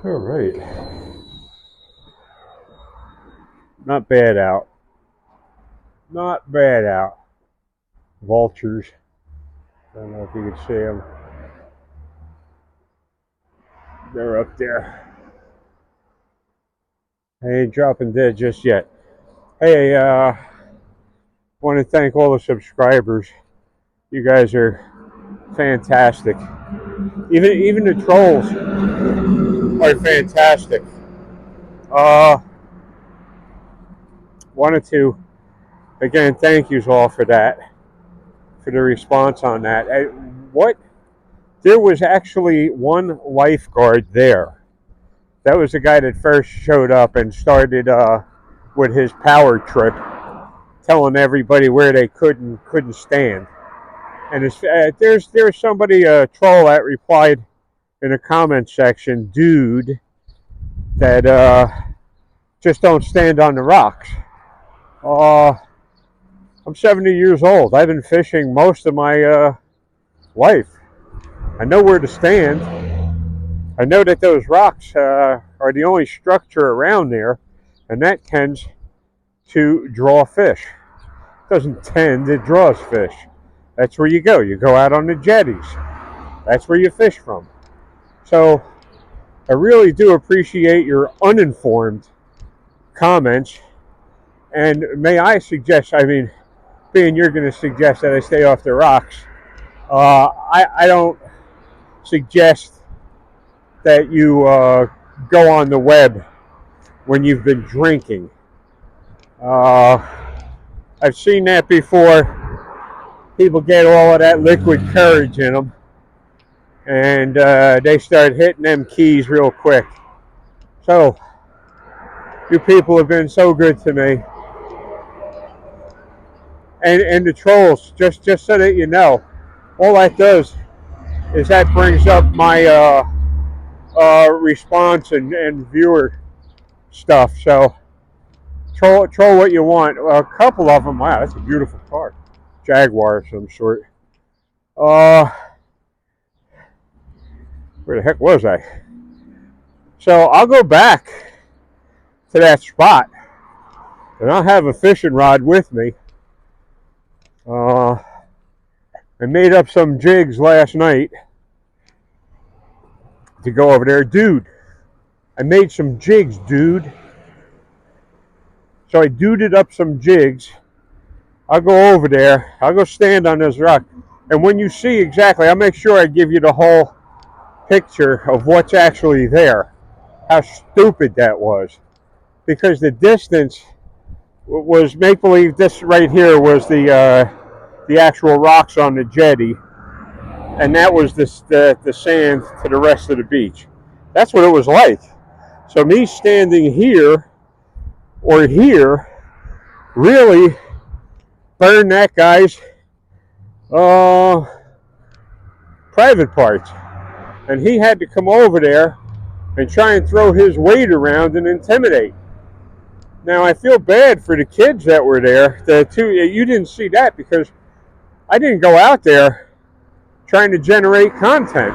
All right. Not bad out. Not bad out. Vultures. I don't know if you can see them. They're up there. They ain't dropping dead just yet. Hey, want to thank all the subscribers. You guys are fantastic. Even the trolls are fantastic. Uh, Wanted to again thank you all for that, for the response on that. What? There was actually one lifeguard there. That was the guy that first showed up and started with his power trip, telling everybody where they couldn't stand. And there's somebody a troll that replied in the comment section, dude, that just don't stand on the rocks. Uh, I'm 70 years old. I've been fishing most of my life. I know where to stand. I know that those rocks are the only structure around there, and that tends to draw fish. It doesn't tend, it draws fish. That's where you go. You go out on the jetties. That's where you fish from. So I really do appreciate your uninformed comments. And may I suggest, I mean, being you're going to suggest that I stay off the rocks, I don't suggest that you go on the web when you've been drinking. Uh, I've seen that before. People get all of that liquid courage in them, and they start hitting them keys real quick. So, you people have been so good to me. And the trolls, just so that you know, all that does is that brings up my response and viewer stuff. So, troll what you want. A couple of them, wow, that's a beautiful car. Jaguar of some sort. Uh, where the heck was I? So I'll go back to that spot, and I'll have a fishing rod with me. I made up some jigs last night to go over there. Dude, I made some jigs, dude. So I duded up some jigs. I'll go over there. I'll go stand on this rock. And when you see exactly, I'll make sure I give you the whole picture of what's actually there. How stupid that was. Because the distance was make believe. This right here was the actual rocks on the jetty, and that was the sand to the rest of the beach. That's what it was like. So me standing here or here really burned that guy's uh, private parts, and he had to come over there and try and throw his weight around and intimidate. Now I feel bad for the kids that were there. You didn't see that because I didn't go out there trying to generate content.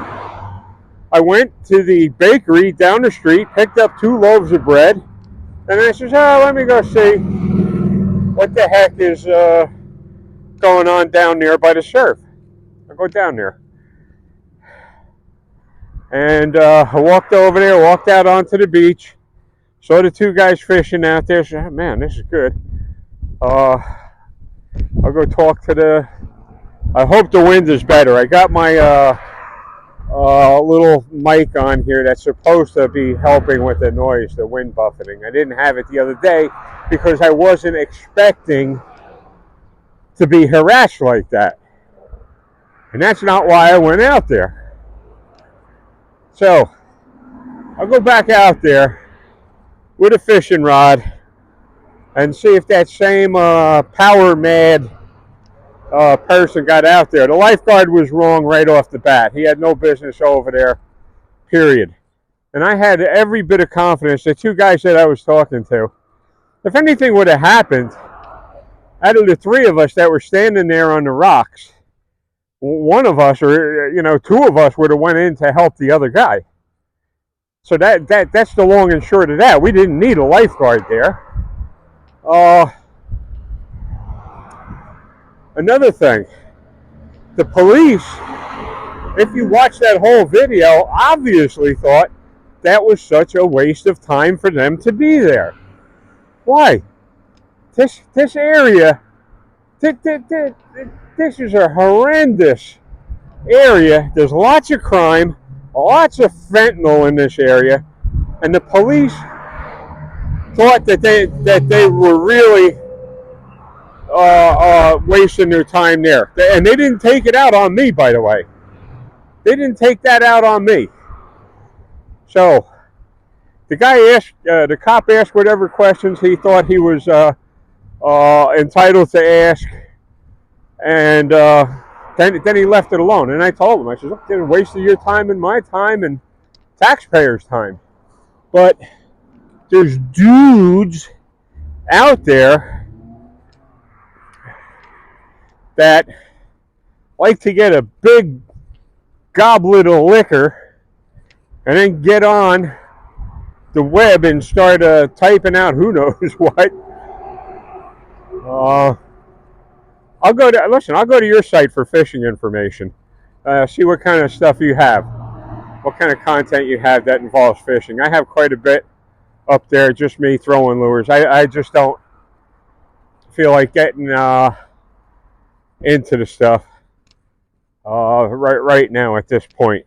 I went to the bakery down the street, picked up 2 loaves of bread, and I says, "Oh, let me go see what the heck is going on down there by the surf." I go down there, and I walked over there, walked out onto the beach, saw the 2 guys fishing out there. Said, "Oh, man, this is good." I'll go talk to the. I hope the wind is better. I got my little mic on here that's supposed to be helping with the noise, the wind buffeting. I didn't have it the other day because I wasn't expecting to be harassed like that. And that's not why I went out there. So, I'll go back out there with a fishing rod and see if that same power mad person got out there. The lifeguard was wrong right off the bat. He had no business over there, period. And I had every bit of confidence. The 2 guys that I was talking to, if anything would have happened, out of the 3 of us that were standing there on the rocks, one of us or 2 of us would have went in to help the other guy. So that's the long and short of that. We didn't need a lifeguard there. Another thing, the police, if you watch that whole video, obviously thought that was such a waste of time for them to be there. Why? This area, this is a horrendous area. There's lots of crime, lots of fentanyl in this area, and the police thought that they were really wasting their time there. And they didn't take it out on me, by the way. They didn't take that out on me. So the cop asked whatever questions he thought he was entitled to ask, and then he left it alone. And I told him, I said, look, you're wasting your time and my time and taxpayers' time. But there's dudes out there that like to get a big goblet of liquor and then get on the web and start typing out who knows what. I'll go to your site for fishing information. See what kind of stuff you have, what kind of content you have that involves fishing. I have quite a bit up there, just me throwing lures. I just don't feel like getting into the stuff right now at this point.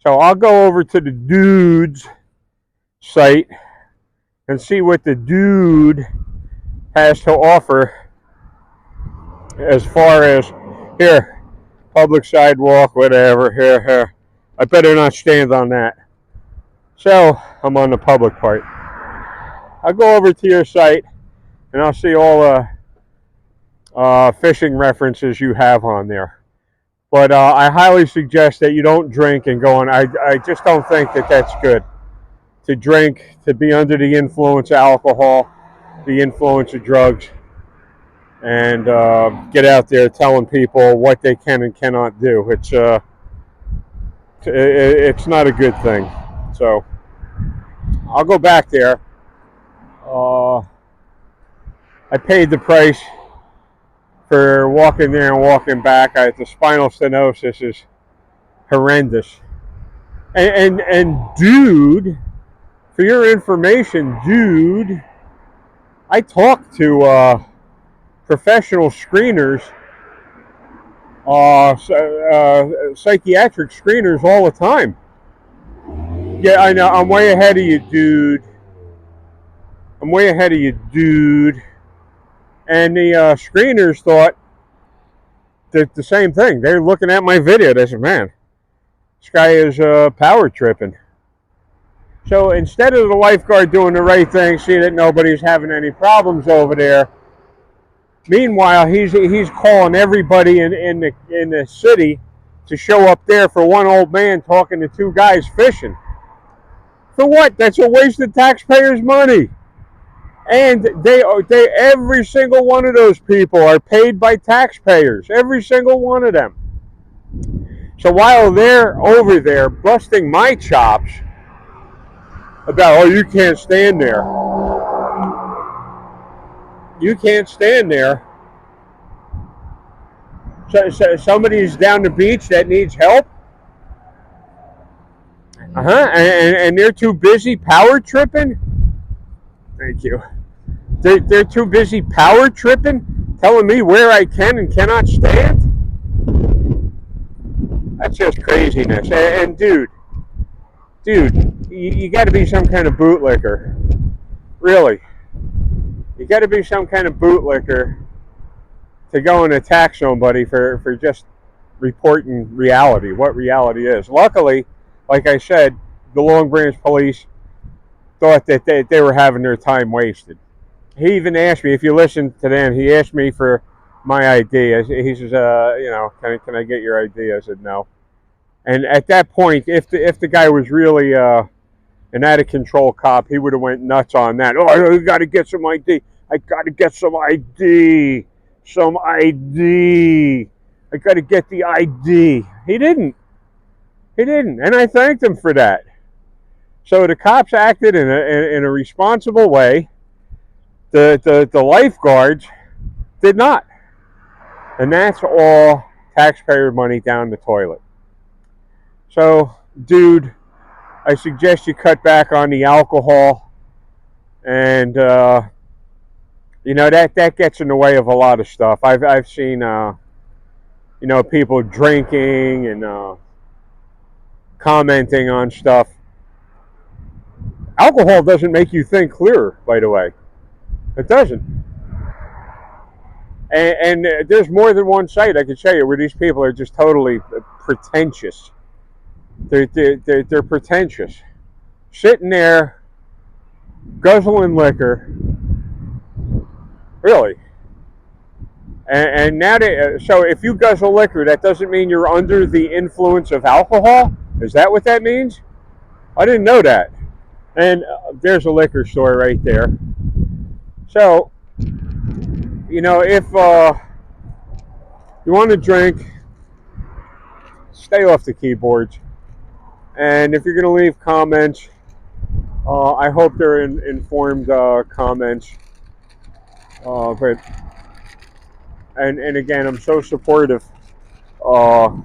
So I'll go over to the dude's site and see what the dude has to offer as far as here, public sidewalk, whatever, here. I better not stand on that. So I'm on the public part. I'll go over to your site and I'll see all the fishing references you have on there. But I highly suggest that you don't drink and go on. I just don't think that that's good. To drink, to be under the influence of alcohol, the influence of drugs, and get out there telling people what they can and cannot do. It's not a good thing. So I'll go back there. I paid the price for walking there and walking back. The spinal stenosis is horrendous. And dude, for your information, dude, I talked to professional screeners, psychiatric screeners all the time. Yeah, I know. I'm way ahead of you, dude. And the screeners thought that the same thing. They're looking at my video. They said, man, this guy is power tripping. So instead of the lifeguard doing the right thing, see that nobody's having any problems over there, meanwhile, he's calling everybody in the city to show up there for one old man talking to two guys fishing. For what? That's a waste of taxpayers' money. And they every single one of those people are paid by taxpayers. Every single one of them. So while they're over there busting my chops about, oh, you can't stand there. You can't stand there. So somebody's down the beach that needs help. And they're too busy power tripping. Thank you. They're too busy power tripping, telling me where I can and cannot stand. That's just craziness. And dude, you got to be some kind of bootlicker. Really. You got to be some kind of bootlicker to go and attack somebody for just reporting reality, what reality is. Luckily, like I said, the Long Branch police thought that they were having their time wasted. He even asked me, if you listen to them, he asked me for my ID. He says, can I get your ID? I said, no. And at that point, if the guy was really an out-of-control cop, he would have went nuts on that. Oh, I got to get some ID. I got to get some ID. Some ID. I got to get the ID. He didn't. And I thanked him for that. So the cops acted in a responsible way. The lifeguards did not. And that's all taxpayer money down the toilet. So, dude, I suggest you cut back on the alcohol. And, that gets in the way of a lot of stuff. I've seen, people drinking and commenting on stuff. Alcohol doesn't make you think clearer, by the way. It doesn't. And there's more than one site I can show you where these people are just totally pretentious. They're pretentious. Sitting there, guzzling liquor. Really. And now so if you guzzle liquor, that doesn't mean you're under the influence of alcohol? Is that what that means? I didn't know that. And there's a liquor store right there. So, if you want to drink, stay off the keyboards. And if you're going to leave comments, I hope they're informed comments. And again, I'm so supportive of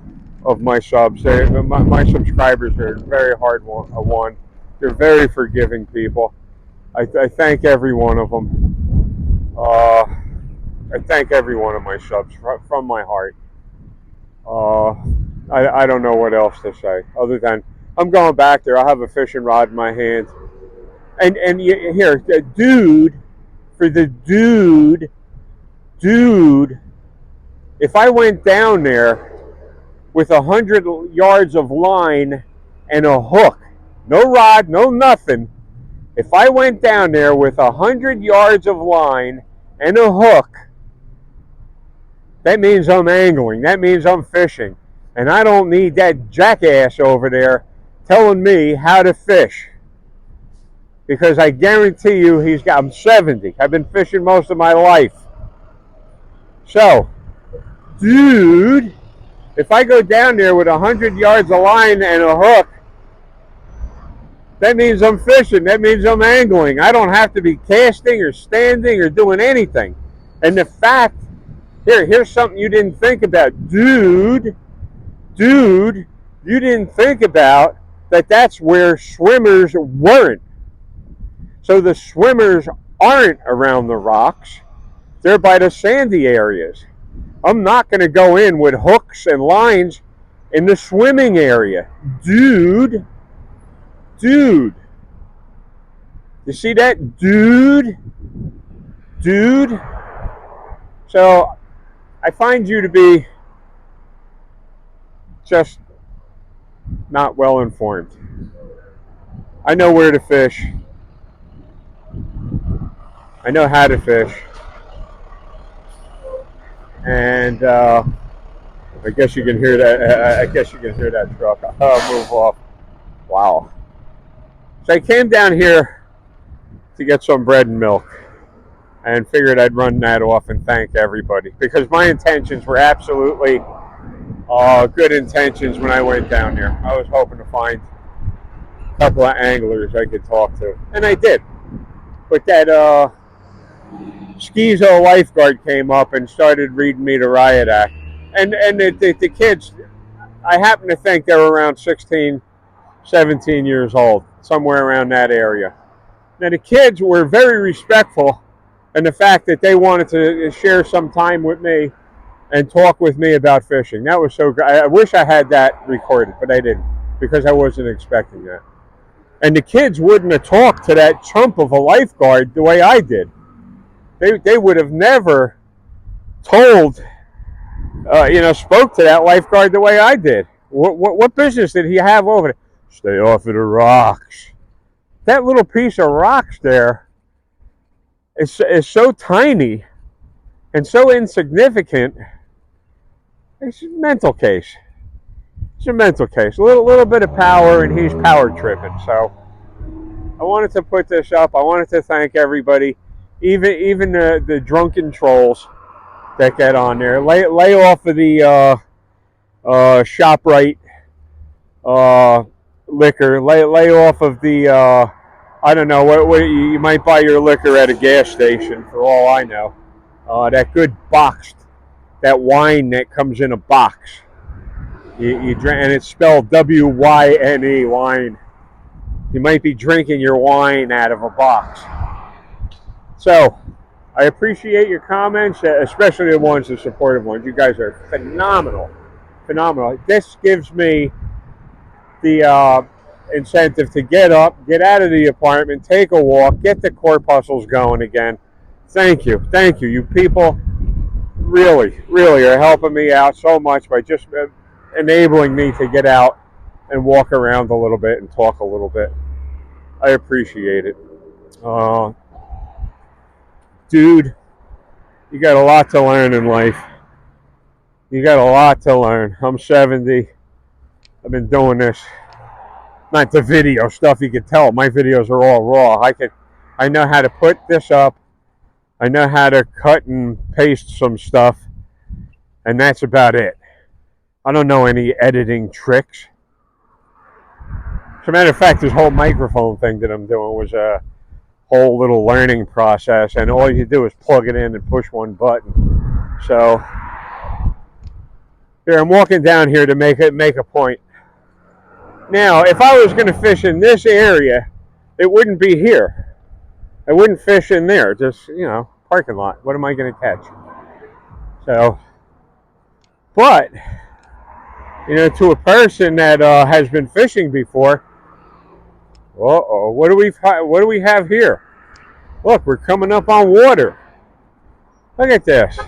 my subs. My subscribers are very hard won. They're very forgiving people. I thank every one of them. I thank every one of my subs from my heart. I don't know what else to say other than I'm going back there. I'll have a fishing rod in my hand. And here, dude, if I went down there with 100 yards of line and a hook, no rod, no nothing, if I went down there with 100 yards of line and a hook, that means I'm angling. That means I'm fishing. And I don't need that jackass over there telling me how to fish. Because I guarantee you I'm 70. I've been fishing most of my life. So, dude, if I go down there with 100 yards of line and a hook, that means I'm fishing. That means I'm angling. I don't have to be casting or standing or doing anything. And the fact, here's something you didn't think about. Dude, you didn't think about that's where swimmers weren't. So the swimmers aren't around the rocks. They're by the sandy areas. I'm not going to go in with hooks and lines in the swimming area. Dude. You see that? Dude. So I find you to be just not well informed. I know where to fish. I know how to fish. And I guess you can hear that. I guess you can hear that truck. I'll move off. Wow. So I came down here to get some bread and milk and figured I'd run that off and thank everybody because my intentions were absolutely good intentions when I went down there. I was hoping to find a couple of anglers I could talk to, and I did. But that schizo lifeguard came up and started reading me the riot act. And the kids, I happen to think they were around 16, 17 years old, somewhere around that area. Now the kids were very respectful in the fact that they wanted to share some time with me and talk with me about fishing. That was so great. I wish I had that recorded, but I didn't because I wasn't expecting that. And the kids wouldn't have talked to that chump of a lifeguard the way I did. They would have never told, spoke to that lifeguard the way I did. What business did he have over there? Stay off of the rocks. That little piece of rocks there is so tiny and so insignificant. It's a mental case. It's a mental case. A little bit of power, and he's power tripping. So I wanted to put this up. I wanted to thank everybody, even the drunken trolls that get on there. Lay off of the ShopRite liquor. Lay off of the, I don't know, what you might buy your liquor at a gas station, for all I know. That good boxed, that wine that comes in a box. You drink, and it's spelled W-Y-N-E, wine. You might be drinking your wine out of a box. So, I appreciate your comments, especially the ones, the supportive ones. You guys are phenomenal. Phenomenal. This gives me the incentive to get up, get out of the apartment, take a walk, get the corpuscles going again. Thank you. Thank you. You people really, really are helping me out so much by just enabling me to get out and walk around a little bit and talk a little bit. I appreciate it. Dude, you got a lot to learn in life. You got a lot to learn. I'm 70. I've been doing this. Not the video stuff, you can tell. My videos are all raw. I know how to put this up. I know how to cut and paste some stuff. And that's about it. I don't know any editing tricks. As a matter of fact, this whole microphone thing that I'm doing was a whole little learning process, and all you do is plug it in and push one button. So here, I'm walking down here to make a point. Now, if I was going to fish in this area, it wouldn't be here. I wouldn't fish in there. Just, parking lot. What am I going to catch? So, but to a person that has been fishing before, what do we have here? Look, we're coming up on water. Look at this.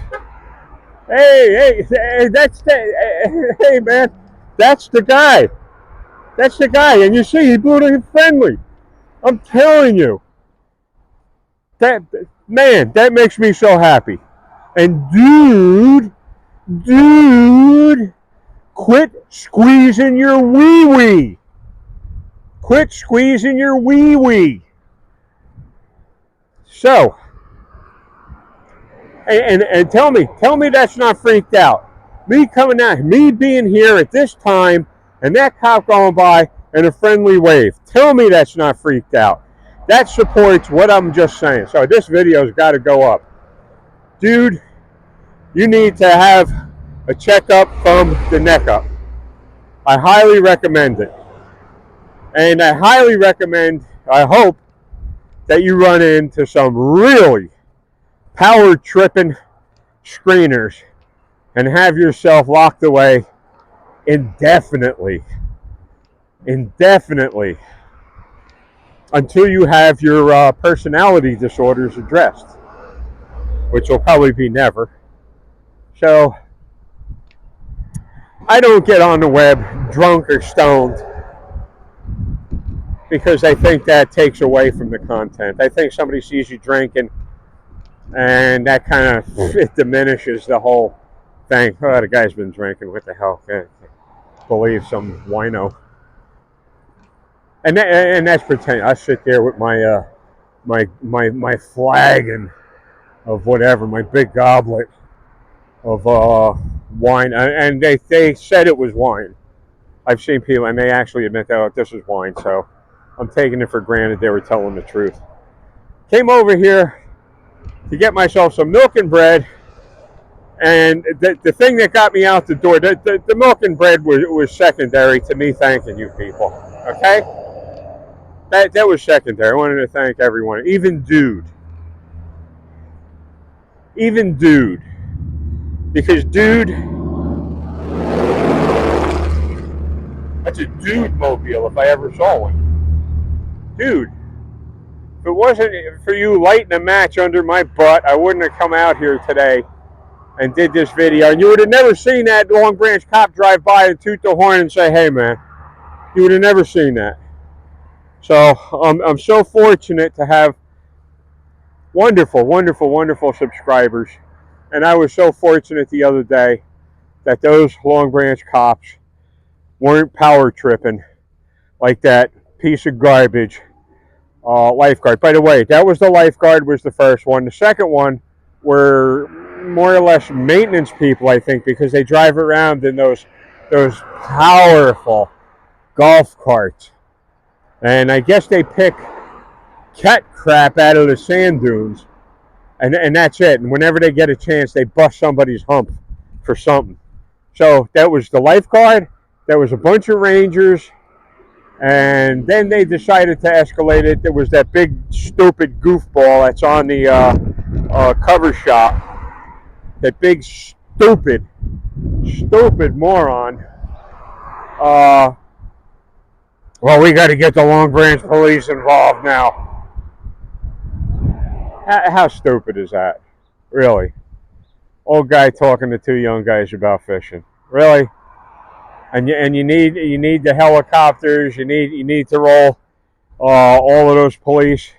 Hey, hey, man, that's the guy. That's the guy, and you see, he blew it friendly. I'm telling you, that makes me so happy. And dude, quit squeezing your wee-wee. Quit squeezing your wee-wee. So, and tell me that's not freaked out. Me coming out, me being here at this time, and that cop going by and a friendly wave. Tell me that's not freaked out. That supports what I'm just saying. So this video's got to go up. Dude, you need to have a checkup from the neck up. I highly recommend it. And I highly recommend, I hope, that you run into some really power-tripping screeners and have yourself locked away indefinitely until you have your personality disorders addressed, which will probably be never. So I don't get on the web drunk or stoned because I think that takes away from the content. I think somebody sees you drinking and that kind of it diminishes the whole thing. Oh, the guy's been drinking. What the hell? I believe some wino. And that's pretend. I sit there with my my flagon of whatever, my big goblet of wine, and they said it was wine. I've seen people, and they actually admit that, oh, this is wine. So I'm taking it for granted they were telling the truth. Came over here to get myself some milk and bread, and the thing that got me out the door, the milk and bread was secondary to me thanking you people. Okay, that was secondary. I wanted to thank everyone, even dude, because dude, that's a dude mobile if I ever saw one. Dude, if it wasn't for you lighting a match under my butt, I wouldn't have come out here today and did this video. And you would have never seen that Long Branch cop drive by and toot the horn and say, hey, man. You would have never seen that. So I'm so fortunate to have wonderful, wonderful, wonderful subscribers. And I was so fortunate the other day that those Long Branch cops weren't power tripping like that piece of garbage lifeguard. By the way, that was the lifeguard, was the first one. The second one were more or less maintenance people, I think, because they drive around in those powerful golf carts. And I guess they pick cat crap out of the sand dunes, and that's it. And whenever they get a chance, they bust somebody's hump for something. So that was the lifeguard. There was a bunch of rangers, and then they decided to escalate it. There was that big stupid goofball that's on the cover shot. That big stupid moron. Well, we got to get the Long Branch police involved now. How stupid is that? Really? Old guy talking to two young guys about fishing. Really? And you need the helicopters. You need to roll all of those police.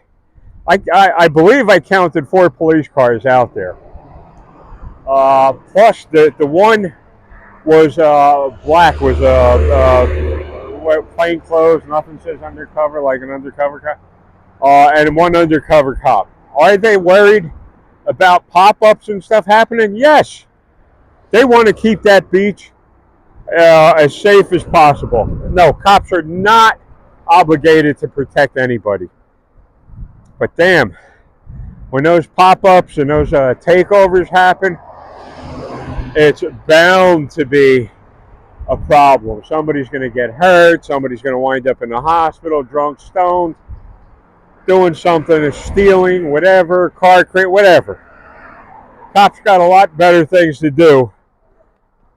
I believe I counted 4 police cars out there. Plus the one was black, was plain clothes, nothing says undercover, like an undercover cop, and one undercover cop. Are they worried about pop-ups and stuff happening? Yes. They want to keep that beach as safe as possible. No, cops are not obligated to protect anybody. But damn, when those pop-ups and those takeovers happen, it's bound to be a problem. Somebody's going to get hurt. Somebody's going to wind up in the hospital, drunk, stoned, doing something, stealing, whatever, car crate, whatever. Cops got a lot better things to do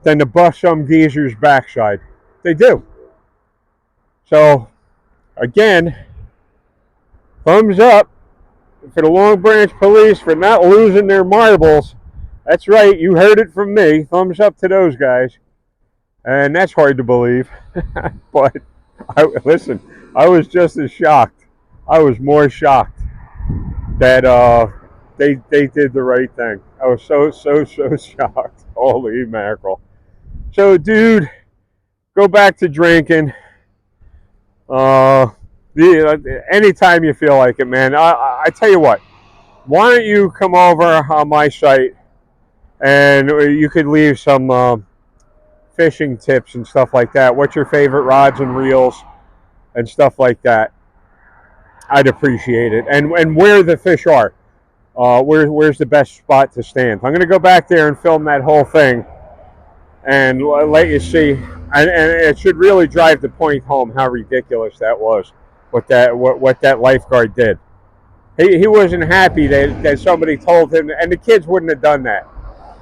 than to bust some geezer's backside. They do. So, again, thumbs up for the Long Branch police for not losing their marbles. That's right, you heard it from me. Thumbs up to those guys. And that's hard to believe. But, listen, I was just as shocked. I was more shocked that they did the right thing. I was so shocked. Holy mackerel. So, dude, go back to drinking. Anytime you feel like it, man. I tell you what. Why don't you come over on my site and you could leave some fishing tips and stuff like that. What's your favorite rods and reels and stuff like that? I'd appreciate it. And where the fish are. Where's the best spot to stand? I'm going to go back there and film that whole thing and let you see. And it should really drive the point home how ridiculous that was, what that lifeguard did. He wasn't happy that somebody told him, and the kids wouldn't have done that.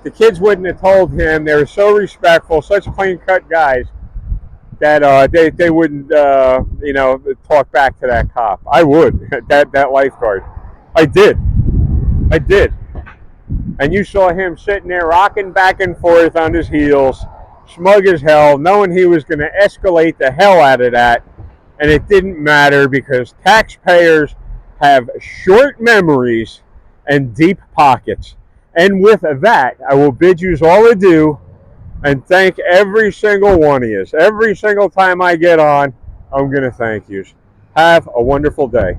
The kids wouldn't have told him. They were so respectful, such clean-cut guys, that they wouldn't talk back to that cop. I would, that lifeguard. I did. And you saw him sitting there rocking back and forth on his heels, smug as hell, knowing he was going to escalate the hell out of that. And it didn't matter because taxpayers have short memories and deep pockets. And with that, I will bid you all adieu and thank every single one of you. Every single time I get on, I'm going to thank you. Have a wonderful day.